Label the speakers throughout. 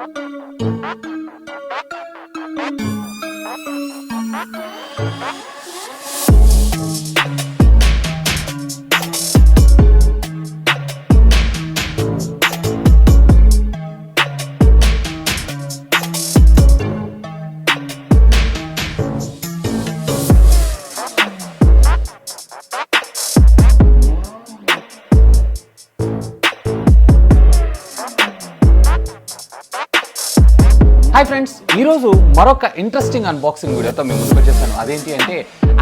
Speaker 1: Hi friends, ఈరోజు మరొక interesting unboxing వీడియోతో మేము ముందుకు వచ్చేసాను. అదేంటి అంటే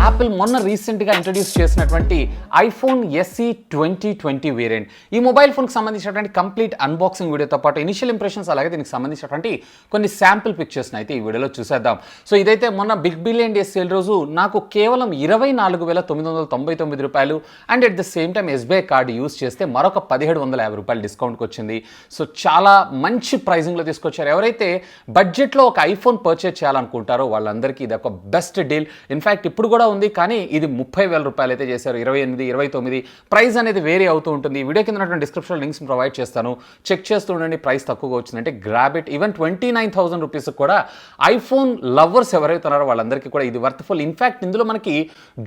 Speaker 1: యాపిల్ మొన్న రీసెంట్గా ఇంట్రడ్యూస్ చేసినటువంటి ఐఫోన్ SE 2020 వేరియంట్. ఈ మొబైల్ ఫోన్కి సంబంధించినటువంటి కంప్లీట్ అన్బాక్సింగ్ వీడియోతో పాటు ఇనిషియల్ ఇంప్రెషన్స్ అలాగే దీనికి సంబంధించినటువంటి కొన్ని శాంపుల్ పిక్చర్స్ని అయితే ఈ వీడియోలో చూసేద్దాం. సో ఇదైతే మొన్న బిగ్ బిలియన్ డే సేల్ రోజు నాకు కేవలం 24,999 రూపాయలు and at the same time SBI card use చేస్తే మరొక 1,750 రూపాయలు డిస్కౌంట్కి వచ్చింది. సో చాలా మంచి ప్రైజింగ్లో తీసుకొచ్చారు. ఎవరైతే బడ్జెట్లో ఒక ఐఫోన్ పర్చేజ్ చేయాలనుకుంటారో వాళ్ళందరికీ ఇది ఒక బెస్ట్ డీల్. ఇన్ఫ్యాక్ట్ ఇప్పుడు కూడా ఉంది, కానీ ఇది 30,000 రూపాయలు అయితే చేశారు. 28, 29 ప్రైస్ అనేది వేరీ అవుతూ ఉంటుంది. వీడియో కింద ఉన్నటువంటి డిస్క్రిప్షన్ లింక్స్ ప్రొవైడ్ చేస్తాను, చెక్ చేస్తూ ఉండండి. ప్రైస్ తక్కువగా వచ్చిందంటే గ్రాబ్ ఇట్. ఈవెన్ 29,000 రూపీస్ కూడా ఐఫోన్ లవర్స్ ఎవరైతే ఉన్నారో వాళ్ళందరికీ కూడా ఇది వర్త్ఫుల్. ఇన్ఫ్యాక్ట్ ఇందులో మనకి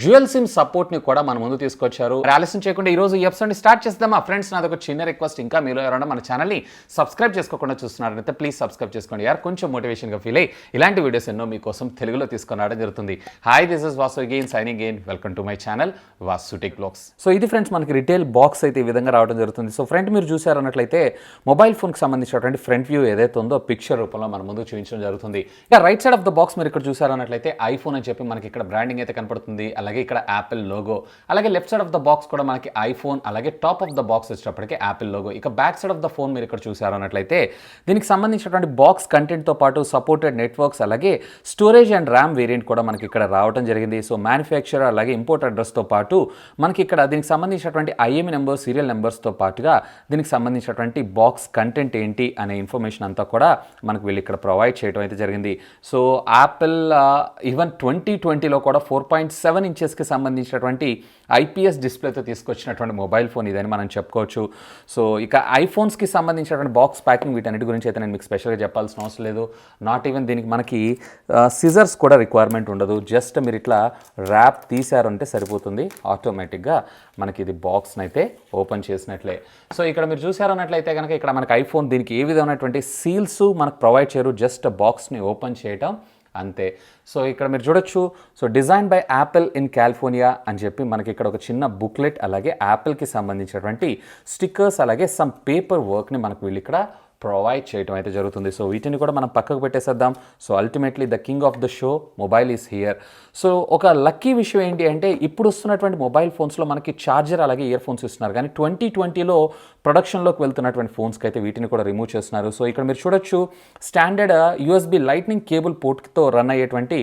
Speaker 1: డ్యూయల్ సిమ్ సపోర్ట్ని కూడా మన ముందు తీసుకొచ్చారు. ఆలస్యం చేయకుండా ఈ రోజు ఈ ఎపిసోడ్ని స్టార్ట్ చేద్దామా ఫ్రెండ్స్? నాది ఒక చిన్న రిక్వెస్ట్, ఇంకా మీలో ఎవరైనా మన ఛానల్ని సబ్స్క్రైబ్ చేసుకోకుండా చూస్తున్నారంటే ప్లీజ్ సబ్స్క్రైబ్ చేసుకోండి యార్. కొంచెం మోటివేషన్గా ఫీల్ అయ్యి ఇలాంటి వీడియోస్ ఎన్నో మీకోసం తెలుగులో తీసుకొని రావడం జరుగుతుంది. Hi, this is Vasu again signing in. Welcome to my channel Vasu Tech Vlogs. So ఇది ఫ్రెండ్స్ మనకి రిటైల్ బాక్స్ అయితే ఈ విధంగా రావడం జరుగుతుంది. సో ఫ్రంట్ మీరు చూసారన్నట్లయితే మొబైల్ ఫోన్కి సంబంధించినటువంటి ఫ్రంట్ వ్యూ ఏదైతే ఉందో పిక్చర్ రూపంలో మన ముందు చూపించడం జరుగుతుంది. ఇక right side of the box మీరు ఇక్కడ చూసారన్నట్లయితే ఐఫోన్ అని చెప్పి మనకి ఇక్కడ బ్రాండింగ్ అయితే కనపడుతుంది. అలాగే ఇక్కడ యాపిల్ లోగో, అలాగే left side of the box కూడా మనకి ఐఫోన్, అలాగే టాప్ ఆఫ్ ద బాక్స్ వచ్చేటప్పటికి యాపిల్ లోగో. ఇక back side of the phone మీరు ఇక్కడ చూసారన్నట్లయితే దీనికి సంబంధించినటువంటి బాక్స్ కంటెంట్తో పాటు సపోర్టెడ్ నెట్వర్క్స్ అలాగే స్టోరేజ్ అండ్ ర్యామ్ వేరియంట్ కూడా మనకి ఇక్కడ రావడం జరిగింది. సో మ్యానుఫ్యాక్చరర్ అలాగే ఇంపోర్ట్ అడ్రస్తో పాటు మనకి ఇక్కడ దీనికి సంబంధించినటువంటి IMEI నెంబర్, సీరియల్ నెంబర్స్తో పాటుగా దీనికి సంబంధించినటువంటి బాక్స్ కంటెంట్ ఏంటి అనే ఇన్ఫర్మేషన్ అంతా కూడా మనకు వీళ్ళు ఇక్కడ ప్రొవైడ్ చేయడం అయితే జరిగింది. సో యాపిల్ ఈవెన్ 2020లో కూడా 4.7 ఇంచెస్కి సంబంధించినటువంటి IPS డిస్ప్లేతో తీసుకొచ్చినటువంటి మొబైల్ ఫోన్ ఇదని మనం చెప్పుకోవచ్చు. సో ఇక ఐఫోన్స్కి సంబంధించినటువంటి బాక్స్ ప్యాకింగ్ వీటన్నిటి గురించి అయితే నేను మీకు స్పెషల్గా చెప్పాల్సిన అవసరం లేదు. నాట్ ఈవెన్ దీనికి మనకి సిజర్స్ కూడా రిక్వైర్మెంట్ ఉండదు. జస్ట్ మీరు ఇట్లా ర్యాప్ తీశారు అంటే సరిపోతుంది, ఆటోమేటిక్గా మనకి ఇది బాక్స్ని అయితే ఓపెన్ చేసినట్లే. సో ఇక్కడ మీరు చూసారన్నట్లయితే కనుక ఇక్కడ మనకి ఐఫోన్ దీనికి ఏ విధమైనటువంటి సీల్స్ మనకు ప్రొవైడ్ చేయరు, జస్ట్ బాక్స్ని ఓపెన్ చేయటం అంతే. సో ఇక్కడ మీరు చూడొచ్చు, so design by Apple in California అని చెప్పి మనకి ఇక్కడ ఒక చిన్న బుక్లెట్ అలాగే యాపిల్కి సంబంధించినటువంటి స్టిక్కర్స్ అలాగే సమ్ పేపర్ వర్క్ని మనకు వీళ్ళు ఇక్కడ ప్రొవైడ్ చేయడం అయితే జరుగుతుంది. సో వీటిని కూడా మనం పక్కకు పెట్టేసేద్దాం. So ultimately the king of the show mobile is here. So ఒక లక్కీ విషయం ఏంటి అంటే ఇప్పుడు వస్తున్నటువంటి మొబైల్ ఫోన్స్లో మనకి ఛార్జర్ అలాగే ఇయర్ ఫోన్స్ ఇస్తున్నారు, కానీ 2020లో ప్రొడక్షన్లోకి వెళ్తున్నటువంటి ఫోన్స్కి అయితే వీటిని కూడా రిమూవ్ చేస్తున్నారు. సో ఇక్కడ మీరు చూడొచ్చు, స్టాండర్డ్ USB లైట్నింగ్ కేబుల్ పోర్ట్తో రన్ అయ్యేటువంటి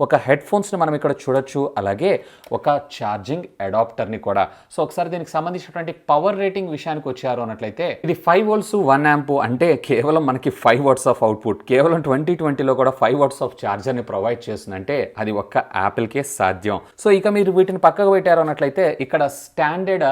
Speaker 1: ఒక హెడ్ ఫోన్స్ని మనం ఇక్కడ చూడొచ్చు, అలాగే ఒక ఛార్జింగ్ అడాప్టర్ని కూడా. సో ఒకసారి దీనికి సంబంధించినటువంటి పవర్ రేటింగ్ విషయానికి వచ్చారు అన్నట్లయితే ఇది 5 volts 1 amp అంటే కేవలం మనకి 5 watts ఆఫ్ అవుట్పుట్, కేవలం 2020లో కూడా 5 watts ఆఫ్ ఛార్జర్ని ప్రొవైడ్ చేస్తుందంటే అది ఒక్క యాపిల్కే సాధ్యం. సో ఇక మీరు వీటిని పక్కకు పెట్టారు అన్నట్లయితే ఇక్కడ స్టాండర్డ్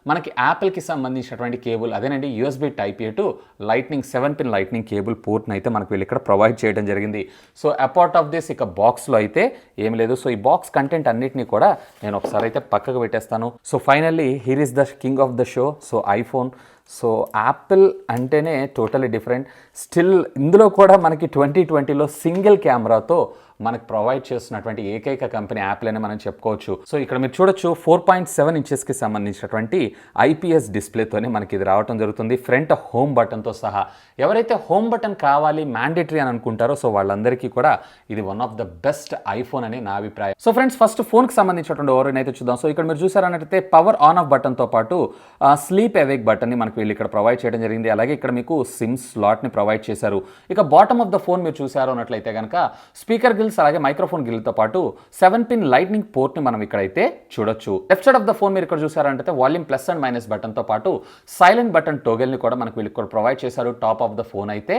Speaker 1: మనకి యాపిల్కి సంబంధించినటువంటి కేబుల్ అదేనండి USB Type A to lightning 7-pin lightning cable పోర్ట్ని అయితే మనకు వీళ్ళు ఇక్కడ ప్రొవైడ్ చేయడం జరిగింది. సో అపార్ట్ ఆఫ్ దిస్ ఇక బాక్స్లో అయితే ఏం లేదు. సో ఈ బాక్స్ కంటెంట్ అన్నిటినీ కూడా నేను ఒకసారి అయితే పక్కకు పెట్టేస్తాను. So finally here is the king of the show, so iPhone. So Apple అంటేనే టోటలీ డిఫరెంట్. స్టిల్ ఇందులో కూడా మనకి 2020లో సింగిల్ కెమెరాతో మనకు ప్రొవైడ్ చేస్తున్నటువంటి ఏకైక కంపెనీ యాపిల్ అని మనం చెప్పుకోవచ్చు. సో ఇక్కడ మీరు చూడొచ్చు 4.7 ఇంచెస్కి సంబంధించినటువంటి IPS డిస్ప్లేతోనే మనకి ఇది రావడం జరుగుతుంది, ఫ్రంట్ హోమ్ బటన్తో సహా. ఎవరైతే హోమ్ బటన్ కావాలి మ్యాండేటరీ అని అనుకుంటారో సో వాళ్ళందరికీ కూడా ఇది one of the best iPhone అని నా అభిప్రాయం. సో ఫ్రెండ్స్, ఫస్ట్ ఫోన్కి సంబంధించినటువంటి ఓవర్ అయితే చూద్దాం. సో ఇక్కడ మీరు చూసారన్నట్లయితే పవర్ ఆన్ ఆఫ్ బటన్తో పాటు స్లీప్ అవేక్ బటన్ని మనకు వీళ్ళు ఇక్కడ ప్రొవైడ్ చేయడం జరిగింది. అలాగే ఇక్కడ మీకు సిమ్ స్లాట్ని ప్రొవైడ్ చేశారు. ఇక బాటమ్ ఆఫ్ ద ఫోన్ మీరు చూసారు అన్నట్లయితే కనుక స్పీకర్ గ్రిల్స్ అలాగే మైక్రోఫోన్ గ్రిల్తో పాటు 7-పిన్ లైట్నింగ్ పోర్ట్ని మనం ఇక్కడైతే చూడొచ్చు. Left side of the phone మీరు ఇక్కడ చూసారంటే వాల్యూమ్ ప్లస్ అండ్ మైనస్ బటన్తో పాటు సైలెంట్ బటన్ టోగెల్ని కూడా మనకు వీళ్ళు ఇక్కడ ప్రొవైడ్ చేశారు. టాప్ ఆఫ్ ద ఫోన్ అయితే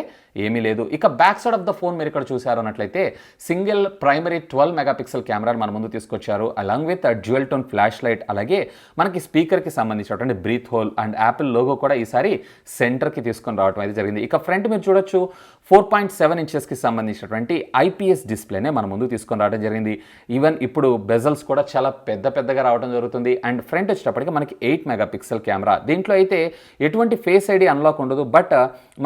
Speaker 1: ఏమీ లేదు. ఇక back side of the phone మీరు ఇక్కడ చూసారు అన్నట్లయితే సింగిల్ ప్రైమరీ 12 మెగాపిక్సెల్ కెమెరాని మన ముందు తీసుకొచ్చారు. Along with dual tone flash light, అలాగే మనకి స్పీకర్కి సంబంధించినటువంటి breath hole and Apple logo కూడా ఈసారి సెంటర్కి తీసుకొని రావడం అయితే జరిగింది. ఇక ఫ్రంట్ మీరు చూడొచ్చు 4.7 ఇంచెస్కి సంబంధించినటువంటి ఐపీఎస్ డిస్ప్లేనే మన ముందు తీసుకొని రావడం జరిగింది. ఈవెన్ ఇప్పుడు బెజల్స్ కూడా చాలా పెద్దగా రావడం జరుగుతుంది. అండ్ ఫ్రంట్ వచ్చేటప్పటికి మనకి 8 మెగాపిక్సెల్ కెమెరా. దీంట్లో అయితే ఎటువంటి ఫేస్ ఐడి అన్లాక్ ఉండదు, బట్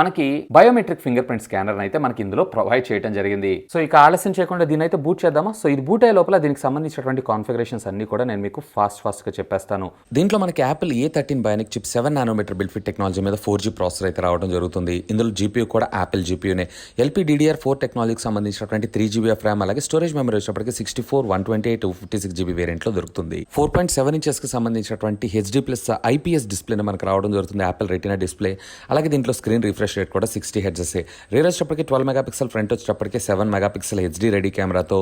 Speaker 1: మనకి బయోమెట్రిక్ ఫింగర్ ప్రింట్ స్కానర్ అయితే మనకి ఇందులో ప్రొవైడ్ చేయడం జరిగింది. సో ఇక ఆలస్యం చేయకుండా దీని అయితే బూట్ చేద్దామా. సో ఇది బూట్ అయ్యే లోపల దీనికి సంబంధించినటువంటి కాన్ఫిగరేషన్స్ అన్ని కూడా నేను మీకు ఫాస్ట్గా చెప్పేస్తాను. దీంట్లో మనకి Apple A13 bionic chip 7 nanometre build fit technology మీద 4G ప్రాసెసర్ అయితే రావడం జరుగుతుంది. ఇందులో జీపీయూ కూడా యాపిల్ జీపీయూనే. LPDDR4 టెక్నాలజీకి సంబంధించినటువంటి 3GB ఆఫ్ ర్యామ్, అలాగే స్టోరేజ్ మెమరీ వచ్చేటప్పటికి 64, 128, 256GB వేరియంట్లో దొరుకుతుంది. 4.7 ఇంచెస్కి సంబంధించినటువంటి HD+ IPS డిస్ప్లేనే మనకు రావడం జరుగుతుంది, యాపిల్ రెటీనా డిస్ప్లే. అలాగే దీంట్లో స్క్రీన్ రిఫ్రెష్ రేట్ కూడా 60 Hz. రేర్ వచ్చేటప్పటికి 12 మెగాపిక్సెల్, ఫ్రంట్ వచ్చేటప్పటికి 7 మెగాపిక్సెల్ HD రెడీ కెమెరాతో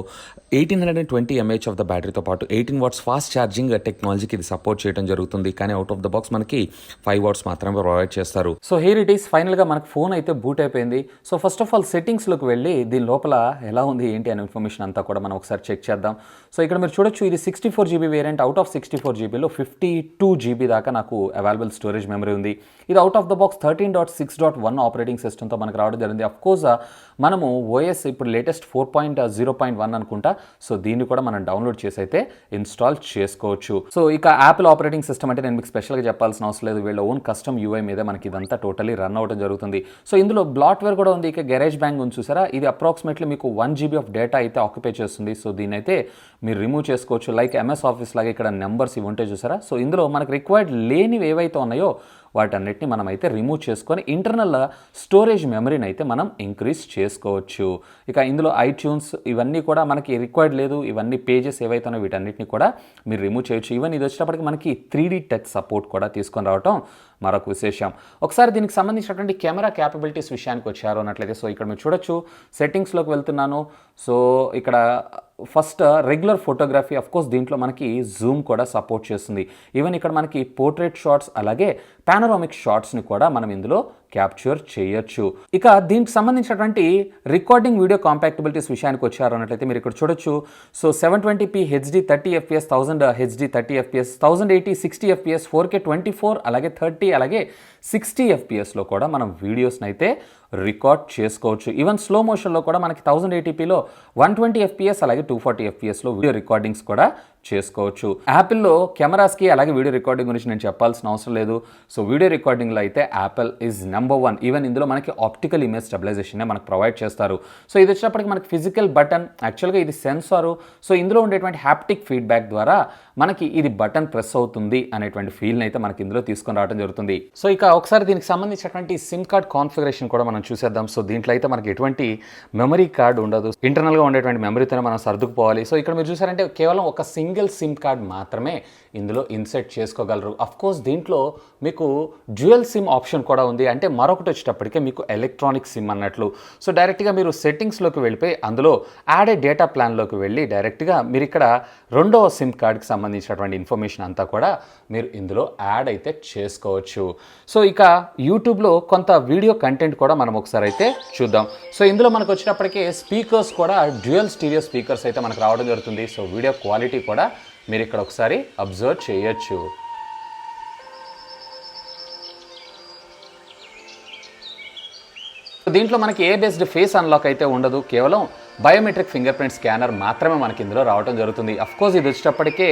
Speaker 1: 1820 mAh ఆఫ్ ద బ్యాటరీతో పాటు 18 వాట్స్ ఫాస్ట్ ఛార్జింగ్ టెక్నాలజీకి ఇది సపోర్ట్ చేయడం జరుగుతుంది. కానీ అవుట్ ఆఫ్ ద బాక్స్ మనకి 5 వాట్స్ మాత్రమే ప్రొవైడ్ చేస్తారు. సో హియర్ ఇట్ ఈస్, ఫైనల్గా మనకు ఫోన్ అయితే బూట్ అయిపోయింది. సో ఫస్ట్ ఆఫ్ ఆల్ సెట్టింగ్స్లోకి వెళ్ళి దీని లోపల ఎలా ఉంది ఏంటి అనే ఇన్ఫర్మేషన్ అంతా కూడా మనం ఒకసారి చెక్ చేద్దాం. సో ఇక్కడ మీరు చూడొచ్చు, ఇది 64GB variant. Out of 64GBలో 52GB దాకా నాకు అవైలబుల్ స్టోరేజ్ మెమరీ ఉంది. ఇది out of the box 13.6.1 operating సిస్టమ్తో మనకు రావడం జరిగింది. అఫ్ కోర్స్ మనము ఓఎస్ ఇప్పుడు లేటెస్ట్ 4.0.1 అనుకుంటా. సో దీన్ని కూడా మనం డౌన్లోడ్ చేసి అయితే ఇన్స్టాల్ చేసుకోవచ్చు. సో ఇక యాపిల్ ఆపరేటింగ్ సిస్టమ్ అంటే నేను మీకు స్పెషల్గా చెప్పాల్సిన అవసరం లేదు. వీళ్ళ ఓన్ కస్టమ్ యూఐ మీద మనకి ఇదంతా టోటలీ రన్ అవ్వడం జరుగుతుంది. సో ఇందులో బ్లాట్వేర్ కూడా ఉంది. ఇక గ్యారేజ్ బ్యాంగ్ ఉంది చూసారా, ఇది అప్రాక్సిమేట్లీ మీకు 1GB ఆఫ్ డేటా అయితే ఆక్యుపై చేస్తుంది. సో దీని అయితే మీరు రిమూవ్ చేసుకోవచ్చు. లైక్ MS ఆఫీస్ లాగా ఇక్కడ నెంబర్స్ ఇవి ఉంటాయి చూసారా. సో ఇందులో మనకు రిక్వైర్డ్ లేనివి ఏవైతే ఉన్నాయో వాటన్నిటిని మనం అయితే రిమూవ్ చేసుకొని ఇంటర్నల్ స్టోరేజ్ మెమరీని అయితే మనం ఇంక్రీజ్ చేసుకోవచ్చు. ఇక ఇందులో iTunes ఇవన్నీ కూడా మనకి రిక్వైర్డ్ లేదు. ఇవన్నీ పేజెస్ ఏవైతే ఉన్నాయో వీటన్నిటిని కూడా మీరు రిమూవ్ చేయొచ్చు. ఈవెన్ ఇది వచ్చేటప్పటికి మనకి 3D టచ్ సపోర్ట్ కూడా తీసుకొని రావటం మరొక విశేషం. ఒకసారి దీనికి సంబంధించినటువంటి కెమెరా క్యాపబిలిటీస్ విషయానికి వచ్చారు అన్నట్లయితే, సో ఇక్కడ మీరు చూడొచ్చు, సెట్టింగ్స్లోకి వెళ్తున్నాను. సో ఇక్కడ first regular photography, of course దీంట్లో మనకి జూమ్ కూడా సపోర్ట్ చేస్తుంది. ఈవెన్ ఇక్కడ మనకి పోర్ట్రేట్ షాట్స్ అలాగే పానరామిక్ షాట్స్ని కూడా మనం ఇందులో క్యాప్చర్ చేయొచ్చు. ఇక దీనికి సంబంధించినటువంటి రికార్డింగ్ వీడియో కాంపాక్టబిలిటీస్ విషయానికి వచ్చారు అన్నట్లయితే మీరు ఇక్కడ చూడొచ్చు. So 720p HD 30fps, 1000 HD 30fps, 1080 60fps, 4K 24, అలాగే 30, అలాగే 60fpsలో కూడా మనం వీడియోస్ని అయితే రికార్డ్ చేసుకోవచ్చు. ఈవెన్ స్లో మోషన్లో కూడా మనకి 1080pలో 120fps అలాగే 240fpsలో వీడియో రికార్డింగ్స్ కూడా చేసుకోవచ్చు. యాపిల్లో కెమెరాస్కి అలాగే వీడియో రికార్డింగ్ గురించి నేను చెప్పాల్సిన అవసరం లేదు. సో వీడియో రికార్డింగ్లో అయితే యాపిల్ ఈజ్ నెంబర్ 1. ఈవెన్ ఇందులో మనకి ఆప్టికల్ ఇమేజ్ స్టెబిలైజేషన్ మనకు ప్రొవైడ్ చేస్తారు. సో ఇది వచ్చేటప్పటికి మనకి ఫిజికల్ బటన్, యాక్చువల్గా ఇది సెన్సారు. సో ఇందులో ఉండేటువంటి హ్యాప్టిక్ ఫీడ్బ్యాక్ ద్వారా మనకి ఇది బటన్ ప్రెస్ అవుతుంది అనేటువంటి ఫీల్ని అయితే మనకి ఇందులో తీసుకొని రావడం జరుగుతుంది. సో ఇక ఒకసారి దీనికి సంబంధించినటువంటి సిమ్ కార్డ్ కాన్ఫిగరేషన్ కూడా మనం చూసేద్దాం. సో దీంట్లో అయితే మనకి ఎటువంటి మెమరీ కార్డ్ ఉండదు, ఇంటర్నల్గా ఉండేటువంటి మెమరీతోనే మనం సర్దుకుపోవాలి. సో ఇక్కడ మీరు చూసారంటే కేవలం ఒక సింగిల్ సిమ్ కార్డ్ మాత్రమే ఇందులో ఇన్సెట్ చేసుకోగలరు. అఫ్ కోర్స్ దీంట్లో మీకు డ్యూయల్ సిమ్ ఆప్షన్ కూడా ఉంది. అంటే మరొకటి వచ్చేటప్పటికే మీకు ఎలక్ట్రానిక్ సిమ్ అన్నట్లు. సో డైరెక్ట్గా మీరు సెట్టింగ్స్లోకి వెళ్ళిపోయి అందులో యాడ్ ఏ డేటా ప్లాన్లోకి వెళ్ళి డైరెక్ట్గా మీరు ఇక్కడ రెండవ సిమ్ కార్డ్కి సంబంధించినటువంటి ఇన్ఫర్మేషన్ అంతా కూడా మీరు ఇందులో యాడ్ అయితే చేసుకోవచ్చు. సో ఇక యూట్యూబ్లో కొంత వీడియో కంటెంట్ కూడా మనం ఒకసారి అయితే చూద్దాం. సో ఇందులో మనకు వచ్చినప్పటికీ స్పీకర్స్ కూడా డ్యూయల్ స్టీరియో స్పీకర్స్ అయితే మనకు రావడం జరుగుతుంది. సో వీడియో క్వాలిటీ కూడా మీరు ఇక్కడ ఒకసారి అబ్జర్వ్ చేయొచ్చు. దీంట్లో మనకి ఏ బేస్డ్ ఫేస్ అన్లాక్ అయితే ఉండదు, కేవలం బయోమెట్రిక్ ఫింగర్ ప్రింట్ స్కానర్ మాత్రమే మనకి ఇందులో రావడం జరుగుతుంది. అఫ్ కోర్స్ ఇది వచ్చేటప్పటికే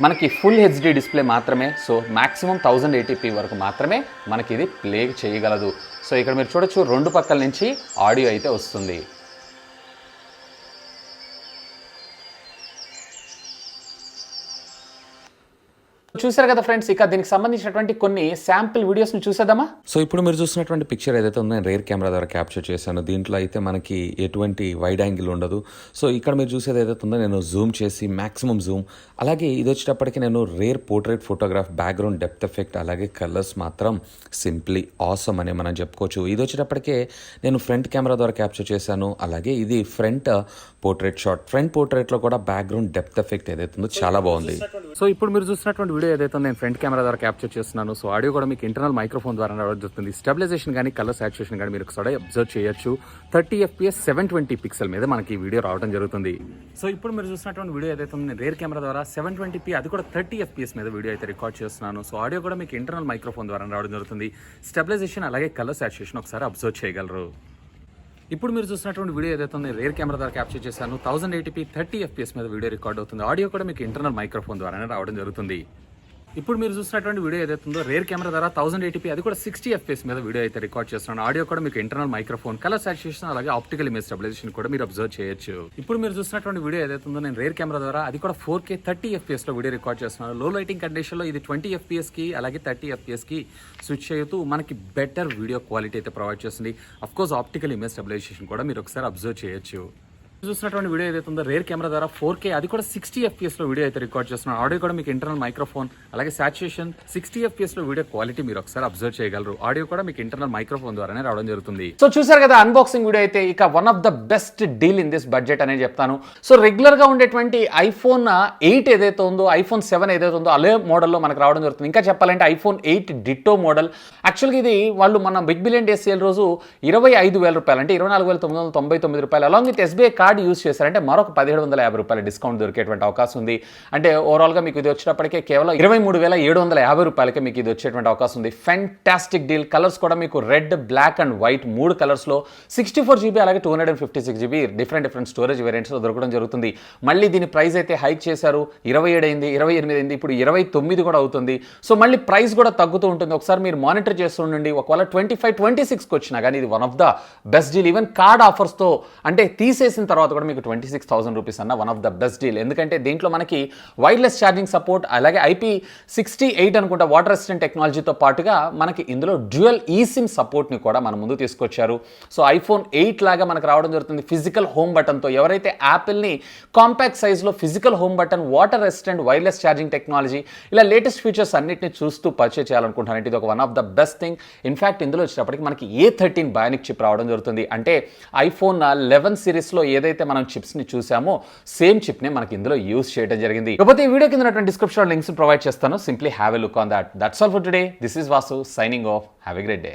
Speaker 1: మనకి ఫుల్ HD డిస్ప్లే మాత్రమే. సో మ్యాక్సిమం 1080p వరకు మాత్రమే మనకి ఇది ప్లే చేయగలదు. సో ఇక్కడ మీరు చూడొచ్చు, రెండు పక్కల నుంచి ఆడియో అయితే వస్తుంది. చూసారు కదా ఫ్రెండ్స్, ఇక దీనికి సంబంధించినటువంటి కొన్ని శాంపిల్ వీడియోస్ని చూసేద్దామా. సో ఇప్పుడు మీరు చూస్తున్నటువంటి పిక్చర్ ఏదైతే ఉందో నేను రేర్ కెమెరా ద్వారా క్యాప్చర్ చేశాను. దీంట్లో అయితే మనకి ఎటువంటి వైడ్ యాంగిల్ ఉండదు. సో ఇక్కడ మీరు చూసేది ఏదైతే ఉందో నేను జూమ్ చేసి మ్యాక్సిమం జూమ్, అలాగే ఇది వచ్చేటప్పటికి నేను rear portrait photograph, background depth effect, అలాగే కలర్స్ మాత్రం సింప్లీ ఆసమ్ అని మనం చెప్పుకోవచ్చు. ఇది వచ్చేటప్పటికే నేను ఫ్రంట్ కెమెరా ద్వారా క్యాప్చర్ చేశాను. అలాగే ఇది ఫ్రంట్ పోర్ట్రేట్ షాట్. ఫ్రంట్ పోర్ట్రేట్లో కూడా బ్యాక్గ్రౌండ్ డెప్త్ ఎఫెక్ట్ ఏదైతే ఉందో చాలా బాగుంది. సో ఇప్పుడు మీరు చూస్తున్నటువంటి వీడియో ఏదైతే నేను ఫ్రంట్ కెమెరా ద్వారా క్యాప్చర్ చేస్తున్నాను. సో ఆడియో కూడా మీకు ఇంటర్నల్ మైక్రోఫోన్ ద్వారా రావడం జరుగుతుంది. స్టెబిలైజేషన్ కానీ కలర్ సాచురేషన్ కానీ మీరు ఒకసారి అబ్జర్వ్ చేయొచ్చు. 30 FPS 720 పిక్సెల్ మీద మనకి ఈ వీడియో రావడం జరుగుతుంది. సో ఇప్పుడు మీరు చూసినటువంటి వీడియో ఏదైతే నేను రేర్ కెమెరా ద్వారా 720p అది కూడా 30 FPS మీద వీడియో అయితే రికార్డ్ చేస్తున్నాను. సో ఆడియో కూడా మీకు ఇంటర్నల్ మైక్రోఫోన్ ద్వారా రావడం జరుగుతుంది. స్టెబిలైజేషన్ అలాగే కలర్ సాచురేషన్ ఒకసారి అబ్జర్వ్ చేయగలరు. ఇప్పుడు మీరు చూసినటువంటి వీడియో ఏదైతే ఉంది రేర్ కెమెరా ద్వారా క్యాప్చర్ చేశాను. 1080p 30 FPS మీద వీడియో రికార్డ్ అవుతుంది. ఆడియో కూడా మీకు ఇంటర్నల్ మైక్రోఫోన్ ద్వారానే రావడం జరుగుతుంది. ఇప్పుడు మీరు చూసినటువంటి వీడియో ఏదైతే ఉందో రేర్ కెమెరా ద్వారా 1080p అది కూడా 60 FPS మీద వీడియో అయితే రికార్డ్ చేస్తున్నాను. ఆడియో కూడా మీకు ఇంటర్నల్ మైక్రోఫోన్, కలర్ సాచురేషన్ అలాగే ఆప్టికల్ ఇమేజ్ స్టెబిలైజేషన్ కూడా మీరు అబ్జర్వ్ చేయొచ్చు. ఇప్పుడు మీరు చూసినటువంటి వీడియో ఏదైతే ఉందో నేను రేర్ కెమెరా ద్వారా అది కూడా 4K 30 FPS లో వీడియో రికార్డ్ చేస్తున్నాను. లో లైటింగ్ కండిషన్ లో ఇది 20 FPS కి అలాగే 30 FPS కి స్విచ్ చేస్తూ మనకి బెటర్ వీడియో క్వాలిటీ అయితే ప్రొవైడ్ చేస్తుంది. Of course optical image stabilisation కూడా మీరు ఒకసారి అబ్జర్వ్ చేయొచ్చు. చూసినటువంటి వీడియో ఏదైతే ఉందో రేర్ కెమెరా ద్వారా 4K అది కూడా 60 FPS లో వీడియో అయితే రికార్డ్ చేస్తున్నాను. ఆడియో కూడా మీకు ఇంటర్నల్ మైక్రోఫోన్ అలాగే సాచురేషన్ 60 FPS లో వీడియో క్వాలిటీ మీరు ఒకసారి అబ్జర్వ్ చేయగలరు. ఆడియో కూడా మీకు ఇంటర్నల్ మైక్రోఫోన్ ద్వారానే రావడం జరుగుతుంది. సో చూసారు కదా అన్బాక్సింగ్ వీడియో అయితే ఇక one of the best deal in this budget అనేది చెప్తాను. సో రెగ్యులర్ గా ఉండేటువంటి iPhone 8 ఏదైతే ఉందో, iPhone 7 ఏదైతే ఉందో అదే మోడల్లో మనకు రావడం జరుగుతుంది. ఇంకా చెప్పాలంటే iPhone 8 డిట్టో మోడల్. యాక్చువల్గా ఇది వాళ్ళు మన బిగ్ బిలియన్ డే సేల్ రోజు 25,000 రూపాయలు అంటే 24,999 రూపాయలు along with SBI card use చేశారంటే మరొక 1,750 రూపాయల డిస్కౌంట్ దొరికేటువంటి అవకాశం ఉంది. అంటే ఓవరాల్గా మీకు ఇది వచ్చేటప్పటికే కేవలం 23,750 రూపాయలకే మీకు ఇది వచ్చేటువంటి అవకాశం ఉంది. Fantastic deal. కలర్స్ కూడా మీకు రెడ్, బ్లాక్ అండ్ వైట్ 3 కలర్స్లో 64GB అలాగే 256GB డిఫరెంట్ స్టోరేజ్ వేరియంట్స్లో దొరకడం జరుగుతుంది. మళ్ళీ దీని ప్రైస్ అయితే హైక్ చేశారు. 27 అయింది, 28 అయింది, ఇప్పుడు 29 కూడా అవుతుంది. సో మళ్ళీ ప్రైస్ కూడా తగ్గుతూ ఉంటుంది. ఒకసారి మీరు మానిటర్ చేస్తూ ఉండండి. ఒకవేళ 25, 26కి వచ్చినా కానీ ఇది one of the best deal. Even card ఆఫర్స్తో అంటే తీసేసిన తర్వాత కూడా మీకు 26,000 రూపీస్ అన్న one of the best deal. ఎందుకంటే దీంట్లో మనకి వైర్లెస్ ఛార్జింగ్ సపోర్ట్ అలాగే IP68 అనుకుంటా వాటర్ రెసిస్టెంట్ టెక్నాలజీతో పాటుగా మనకి ఇందులో డ్యూయల్ ఈసిమ్ సపోర్ట్ని కూడా మన ముందు తీసుకొచ్చారు. సో iPhone 8 లాగా మనకు రావడం జరుగుతుంది ఫిజికల్ హోమ్ బటన్తో. ఎవరైతే యాపిల్ని కాంపాక్ట్ సైజ్లో physical home button, water resistant, wireless charging technology ఇలా లేటెస్ట్ ఫీచర్స్ అన్నింటినీ చూస్తూ పర్చేస్ చేయాలనుకుంటున్నారంటే ఇది ఒక one of the best thing. In fact ఇందులో వచ్చేటప్పటికి మనకి A13 బయానిక్ చిప్ రావడం జరుగుతుంది. అంటే iPhone 11 సిరీస్లో ఏదైతే మనం చిప్స్ని చూసామో సేమ్ చిప్ని మనకి ఇందులో యూస్ చేయడం జరిగింది. కాకపోతే ఈ వీడియో కింద డిస్క్రిప్షన్ లింక్స్ ప్రొవైడ్ చేస్తాను. Simply have a look on that. That's all for today. This is Vasu signing off. Have a great day.